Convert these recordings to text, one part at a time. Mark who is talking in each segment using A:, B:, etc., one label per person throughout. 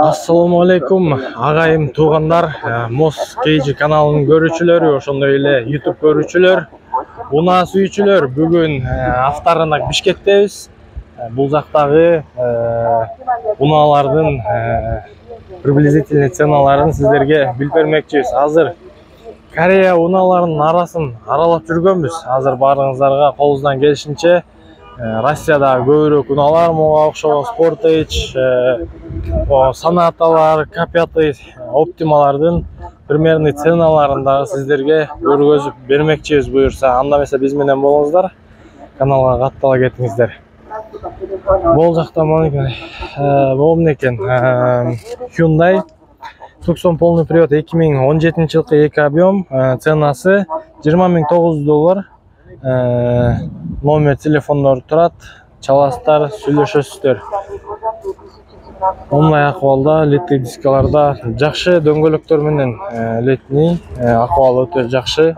A: Assalamu alaikum agayım tuğanlar, Mos Кейджи kanalının görүүчүлөрү, ошондой эле YouTube көрүүчүлөр, унаа сүйүүчүлөр. Бүгүн Автарынак Бишкектебиз. Бул жактагы унаалардын приблизительный ценаларын сиздерге билип бермекчибиз. Азыр Корея унааларынын арасын аралап жүргөнбүз. Азыр баарыңыздарга колубуздан келишинче Россияда көбүрөөк унаалар, мага окшогон Sportage, Санаталар, K5, Optimalардын примерный ценаларын дагы сиздерге көргөзүп бермекчибиз буюрса. Анда эмесе биз менен болуңуздар, каналга каттала кетиңиздер. Бул жакта момун экен, Hyundai Tucson полный привод 2017 жылкы 2 объем, ценасы $20,900. Номер телефондор турат, чаластар, сүйлөшөсүздөр. Оңай акыбалда, летний дискаларда жакшы, дөңгөлөктөр менен летний акыбалы өтө жакшы.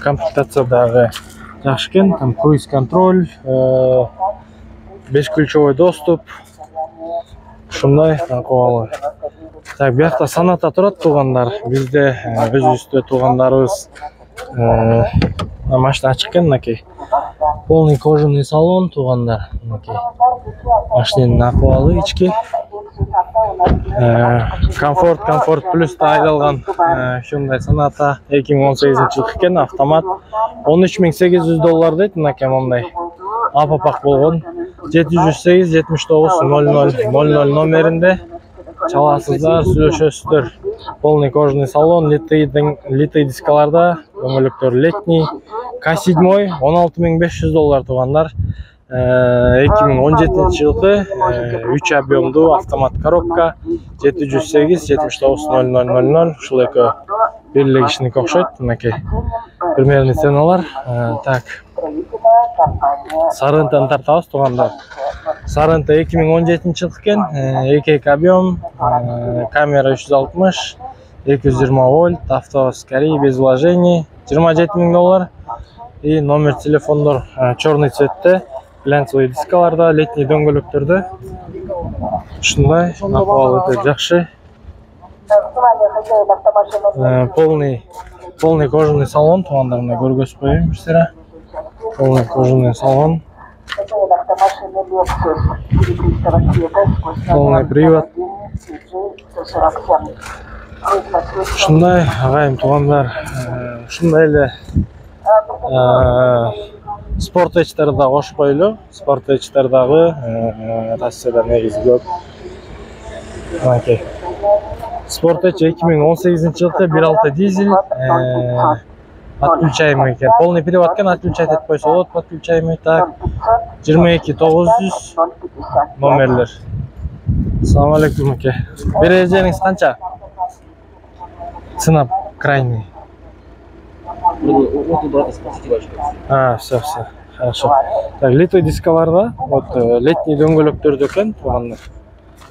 A: Комплектация дагы жакшы экен, там круиз контроль, бешключевой доступ. Ушундай акыбалы. Так, биякта Саната турат туугандар. Бизде өзүбүздө туугандарыбыз машина ачык экен, мынакей. Полный кожаный салон туугандар. Мынакей. Машинанын акыбалы ички. Комфорт плюс айдалган Hyundai Sonata 2018 жылкы экен, автомат. $13,800 дейт, мынакей мондай. Апапак болгон. 708-79-00 номеринде чаласыздар, сүйлөшөсүздөр. Полный кожаный салон, литый дискаларда, дөңгөлөктөр летний. K7 $16,500 туугандар. 2017 жылкы 3 объемдуу автомат коробка, 708-79-00. Ушул экөө бирлигишиники окшойт, мынакей. Примерный ценалар. Так. Сарынтаны тартабыз туугандар. Сарынта 2017 жылкы экен, 2 объем, камера 360, 220 вольт, автоскорей без вложений, $27,000. И номер телефондор черный цветте, глянцевый дискаларда, летний дөңгөлөктөрдө. Ушундай акыбалы өтө жакшы. Полный кожаный салон туугандар, мына көргөзүп коеюн сизге. Полный кожаный салон. Полный привод. Ушундай агайым туугандар, ушундай эле Sportage'дар да кошуп коелу. Sportage'дар дагы Россияда негизи көп. Мынакей. Sportage 2018 жылкы 1.6 дизель, отключаемый экен. Полный привод экен, отключать этип койсо болот, подключаемый. Так, 22,900 номерлер. Ассаламу алейкум аке. Бережениңиз канча? Цена крайний. Все, хорошо. Так, литый дискаларда, вот летний дөңгөлөктөрдө экен, туугандар.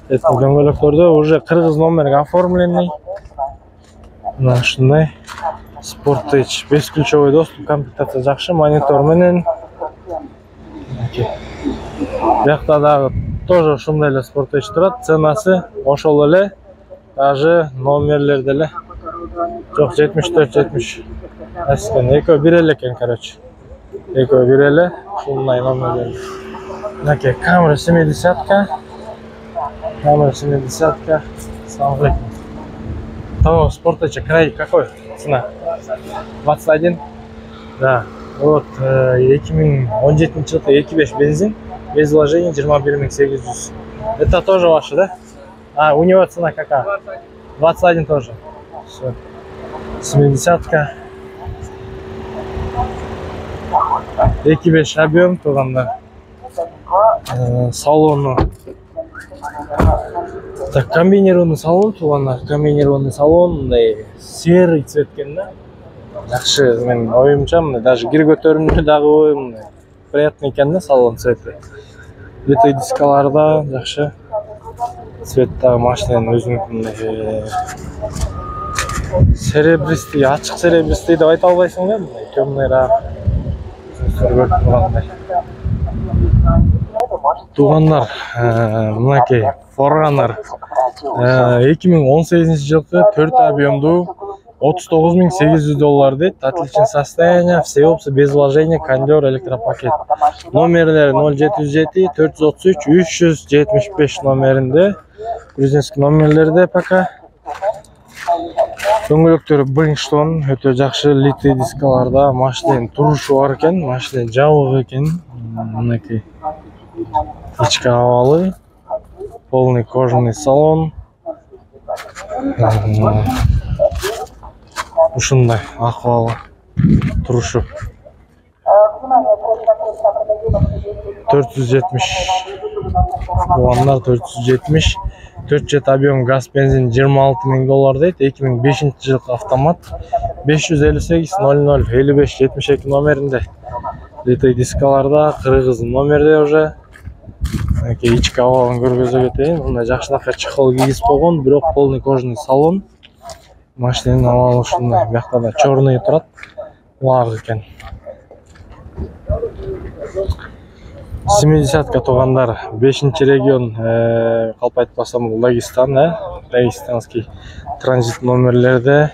A: Летний дөңгөлөктөрдө уже кыргыз номерге оформленный. Мына ушундай Sportage, бесключевой доступ, комплектация жакшы, монитор менен. Биякта дагы тоже ушундай эле Sportage турат, ценасы ошол эле, даже номерлер деле. Жок, 74-70. Экөө бир эле экен, короче. Экөө бир эле, ушундай номерлер. Мынакей, камера 70-ка. Камера 70-ка. Ассаламу алейкум. Того Sportage край какой? Цена? 21. Да. Вот 2017 жылкы 2.5 бензин, без вложений, $21,800. Это тоже ваше, да? У него цена какая? 21 тоже. Все. 70-ка. 2.5 объем туугандар. Салону. Так, комбинированный салон туугандар. Комбинированный салон, серый цвет экен да. Жакшы, мен оюмча, даже гир көтөрүмдүү дагы оюм. Приятный экен да салон цвети. Литый дискаларда жакшы. Цвет дагы машинанын өзүнүкүндөй. Серебристый, ачык серебристый деп айта албайсың да, темныйраак. туугандар, мынакей Forerunner 2018 жылкы 4 объемдуу $39,800 дейт. Отличное состояние, все опции без вложения, кондер, электропакет. Номерлери 0707 433 375 номеринде. Грузинский номерлерде пока. Дөңгөлөктөрү Bridgestone өтө жакшы литий дискаларда, машиненин турушу бар экен, машиненин жабыгы экен. Мынакей ички абалы, полный кожаный салон. Ушундай акыбалы турушу. 470 туугандар, 470 4 жет объем газ бензин $26,000 дейт. 2005 жылкы автомат 558 00 55 72 номеринде. Литий дискаларда, кыргыздын номерде уже. Мынакей ички абалын көргөзө кетейин. Мындай жакшынакай чехол кийгизип койгон, бирок полный кожаный салон. Машиненин абалы ушундай. Биякта да чорный турат. Лак экен. 70-ка туугандар, 5-чи регион, калп айтпасам Дагестан, Дагестанский транзит номерлерде.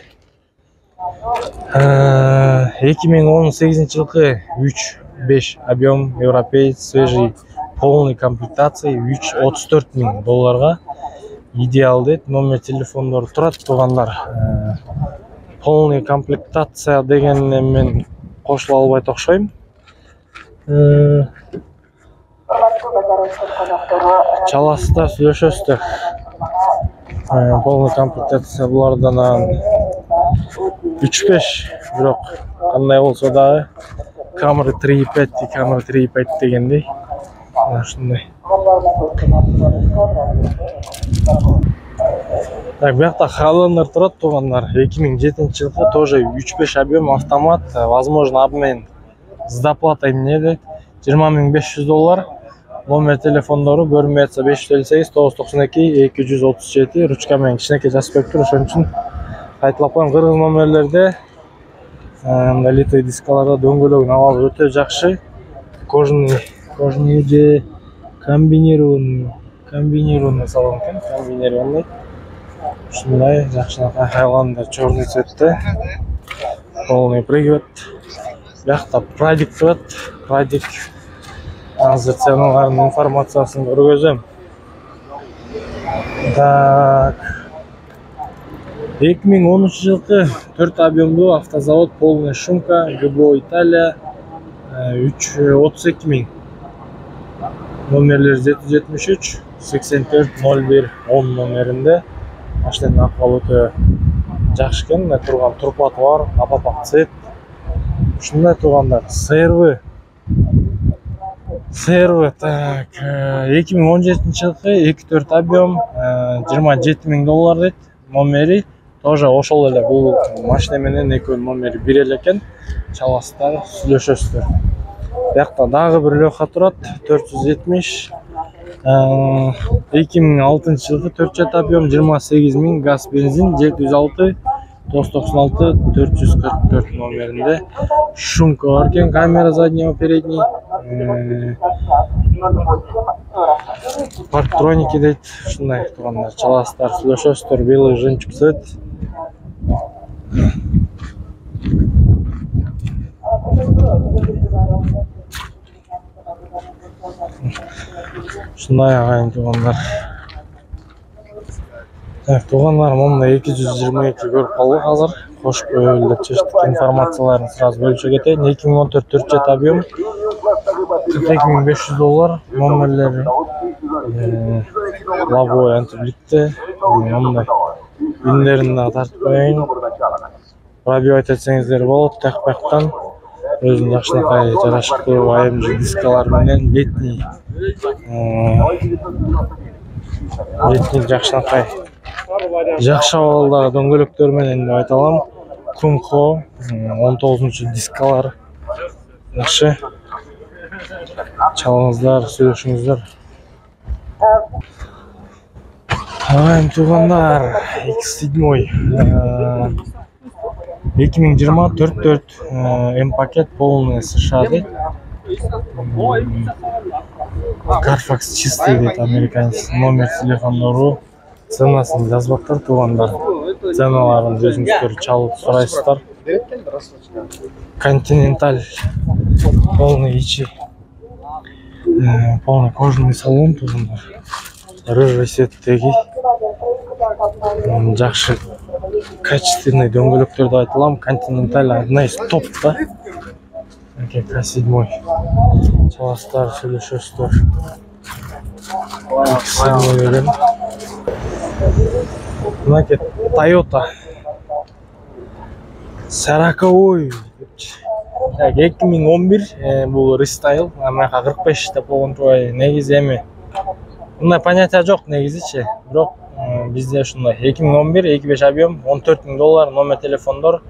A: 2018 жылкы 3-5 объем европеец, свежий, полный комплектация $34,000. Идеал дейт. Номер телефондору турат туугандар. Полный комплектация дегенне мен кошула албайт окшойм. Чаласыздар, сүйлөшөсүздөр. Полный комплектация булардан 3-5, бирок кандай болсо дагы камера 3.5, камера 3.5 дегендей. Ушундай. Так, биякта Highlander турат туугандар. 2007 жылкы тоже 3.5 объем автомат, возможно обмен с доплатой эмне дейт. $20,500. Номер телефондору көрүнбөй атса 558 992 237. Ручка менен кичинекей жазып коюптур, ошон үчүн кайталап коем. Кыргыз номерлерде литий дискаларда дөңгөлөгүнүн абалы өтө жакшы. Кожаный же комбинированный салон экен, комбинированный. Ушундай жакшынакай Highlander чорный цветте. Полный привод. Биякта Pradик турат. Pradик азыр ценаларынын информациясын көргөзөм. Так. 2013 жылкы 4 объемдуу автозавод, полная шумка, ГБО Италия, 32,000. Номерлери 773 84 01 10 номеринде. Машиненин акыбалы өтө жакшы экен, турган турпаты бар, апапак цвет. Ушундай туугандар, CRV, так, 2017 жылкы 2-4 объем, $27,000 дейт. Номери тоже ошол эле, бул машина менен экөөнүн номери бир эле экен. Чаласыздар, сүйлөшөсүздөр. Биякта дагы бир лёха турат, 470. 2006 жылкы 4 жет объем, 28,000, газ бензин 706 996 444 номеринде. Шумка бар экен, камера заднего передний. Парктроники дейт. Ушундай туугандар, чаласыздар, сүйлөшөсүздөр. Белый жемчуг цвет. Ушундай агайын туугандар. Так, туугандар, мында 222 көрүп калдык азыр. Кош көйлөп чечтик информацияларын сразу бөлүшө кетейин. 2014 4 жет объем, $42,500. Номерлери лобовой антибликте. Мындай биндерин да тартып коеюн. Пробивать этсеңиздер болот. Такпактан өзүнүн жакшынакай жарашыктуу AMG дискалар менен летний жакшынакай жакшы абалдагы дөңгөлөктөр менен деп айта алам. Kumho 19 дискалар жакшы. Чалыңыздар, сүйлөшүңүздөр. Агайын туугандар, X7 2020 4 М пакет, полный США дейт. Carfax чистый дейт американец. Номер телефондору ценасын жазбактар туугандар. Ценаларын өзүңүздөр чалып сурайсыздар. Континенталь полный ичи. Полный кожаный салон туугандар. Рыжий цветтеги. Жакшы качественный дөңгөлөктөрдү айтылам. Континенталь одна из топ да. К7. Чаластар сүйлөшөсүздөр. К7 Мынакей Toyota Сороковой 2011 бул рестайл, амака 45 деп болгон турбайбы. Негизи эми мындай понятие жок негизичи. Бирок бизде ушундай 2011 25 объем $14,000 номер телефондор.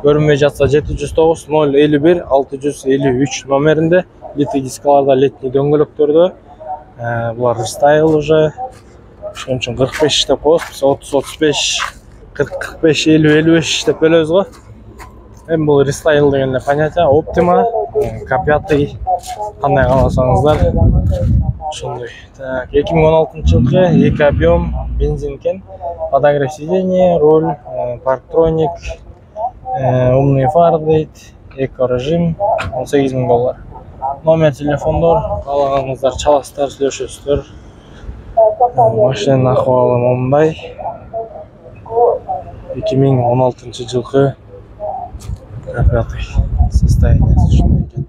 A: Көрүнбөй жатса 709 051 653 номеринде. Литий дискаларда, летний дөңгөлөктөрдө. Булар рестайл уже. Ошон үчүн 45 деп коебуз. 30 35 40 45 50 55 деп бөлөбүз го. Эми бул рестайл деген эле понятие. Optima K5 кандай кааласаңыздар ошондой. Так, 2016 жылкы 2 объем бензин экен. Подогрев сиденья, руль, парктроник, умный фар дейт, эко режим $18,000. Номер телефондор каалаганыңыздар чаласыздар, сүйлөшөсүздөр. Машинанын акыбалы момундай. 2016 жылкы состояниясы ушундай экен.